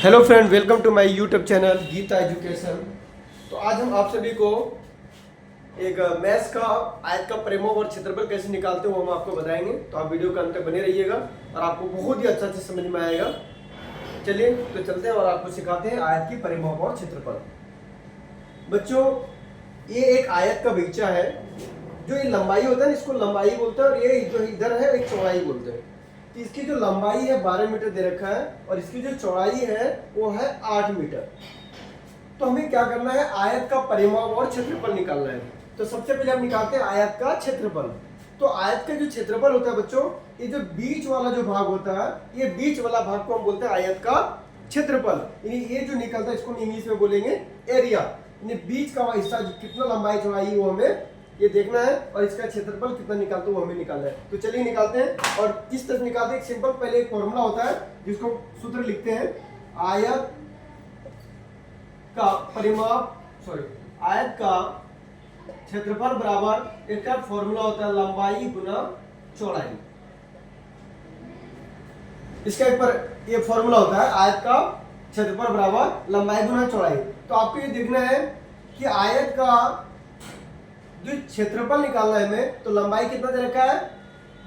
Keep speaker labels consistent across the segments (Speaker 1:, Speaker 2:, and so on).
Speaker 1: Hello friend, welcome to my YouTube channel Geeta education. तो आज हम आप सभी को एक मैथ्स का आयत का परिमाप और क्षेत्रफल कैसे निकालते हैं वो हम आपको बताएंगे। तो आप वीडियो के अंत तक बने रहिएगा और आपको बहुत ही अच्छा से समझ में आएगा। चलिए तो चलते हैं और आपको सिखाते हैं आयत की परिमाप और क्षेत्रफल। बच्चों, ये एक आयत का बगीचा है। जो ये लंबाई होता है ना, इसको लंबाई बोलते हैं, और ये जो इधर है एक चौड़ाई बोलते हैं। तो इसकी जो लंबाई है 12 मीटर दे रखा है और इसकी जो चौड़ाई है वो है 8 मीटर। तो हमें क्या करना है, आयत का परिमाप और क्षेत्रफल निकालना है। तो सबसे पहले हम निकालते हैं आयत का क्षेत्रफल। तो आयत का जो क्षेत्रफल होता है बच्चों, ये जो बीच वाला जो भाग होता है, ये बीच वाला भाग को हम बोलते हैं आयत का क्षेत्रफल। यानी ये जो निकलता है इसको हम इंग्लिश में बोलेंगे एरिया। यानी बीच का हिस्सा कितना लंबाई चौड़ाई है वो हमें ये देखना है, और इसका क्षेत्रफल कितना निकालते हैं वो हमें निकालना है। तो चलिए निकालते हैं। और किस तरह निकालते हैं, एक सिंपल पहले एक फॉर्मूला होता है जिसको सूत्र लिखते हैं। आयत का परिमाप आयत का क्षेत्रफल बराबर एक का फॉर्मूला होता है लंबाई गुना चौड़ाई। इसका एक पर ये फॉर्मूला होता है आयत का क्षेत्रफल बराबर लंबाई गुना चौड़ाई। तो आपको ये देखना है कि आयत का जो क्षेत्रफल निकालना है हमें, तो लंबाई कितना दे रखा है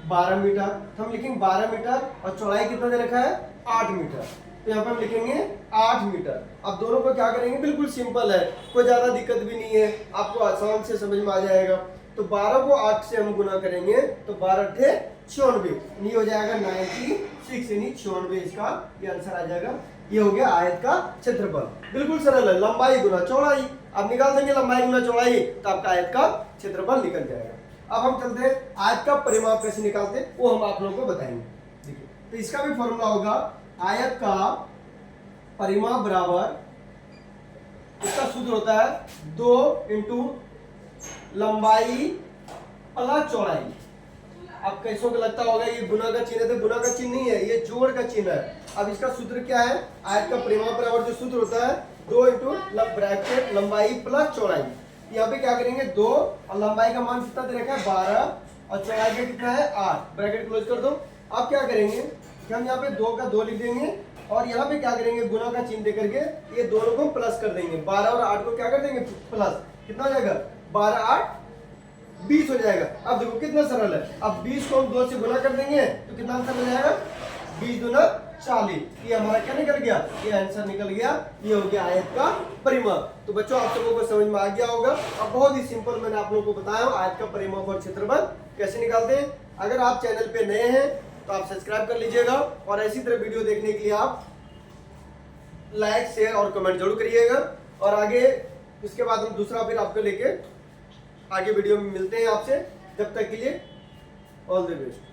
Speaker 1: 12 मीटर। तो हम लिखेंगे 12 मीटर और चौड़ाई कितना दे रखा है 8 मीटर। तो यहाँ पर हम लिखेंगे 8 मीटर। अब दोनों को क्या करेंगे, बिल्कुल सिंपल है, कोई ज्यादा दिक्कत भी नहीं है, आपको आसान से समझ में आ जाएगा। तो 12 को 8 से हम गुना करेंगे तो 12 × 96 नहीं हो जाएगा 96, यानी 96 इसका ये आंसर आ जाएगा। ये हो गया आयत का क्षेत्रफल। बिल्कुल सरल है, लंबाई गुना चौड़ाई। अब निकाल देंगे लंबाई गुना चौड़ाई तो आपका आयत का क्षेत्रफल निकल जाएगा। अब हम चलते हैं आयत का परिमाप कैसे निकालते हैं वो हम आप लोगों को बताएंगे। देखिए, तो इसका भी फॉर्मूला होगा आयत का परिमाप बराबर, इसका सूत्र होता है 2 × लंबाई प्लस चौड़ाई। अब कैसों को लगता होगा ये गुना का चिन्ह है, तो गुना का चिन्ह नहीं है, ये जोड़ का चिन्ह है। अब इसका सूत्र क्या है, आयत का परिमाप बराबर जो सूत्र होता है 2 × ब्रैकेट लंबाई प्लस चौड़ाई। यहाँ पे क्या करेंगे 2 और लंबाई का मान कितना दे रखा है 12 और चौड़ाई का कितना है 8, ब्रैकेट क्लोज कर दो। अब क्या करेंगे कि हम यहाँ पे 2 का 2 लिख देंगे और यहाँ पे क्या करेंगे गुना का चिन्ह दे करके ये दोनों को प्लस कर देंगे। 12 और 8 को क्या कर देंगे प्लस, कितना हो जाएगा 12 8 20 हो जाएगा। अब देखो कितना सरल है। अब 20 को हम 2 से गुना कर देंगे तो कितना आंसर हो जाएगा 20 दूना 40। ये हमारा क्या निकल गया, ये आंसर निकल गया। ये हो गया आयत का परिमाप। तो बच्चों आप सबों को समझ में आ गया होगा। अब बहुत ही सिंपल मैंने आप लोगों को बताया आयत का परिमाप और क्षेत्रफल कैसे निकालते हैं। अगर आप चैनल पे नए हैं तो आप सब्सक्राइब कर लीजिएगा और ऐसी तरह वीडियो देखने के लिए आप लाइक शेयर और कमेंट जरूर करिएगा। और आगे इसके बाद हम दूसरा फिर आपको लेके आगे वीडियो में मिलते हैं आपसे। जब तक के लिए ऑल द बेस्ट।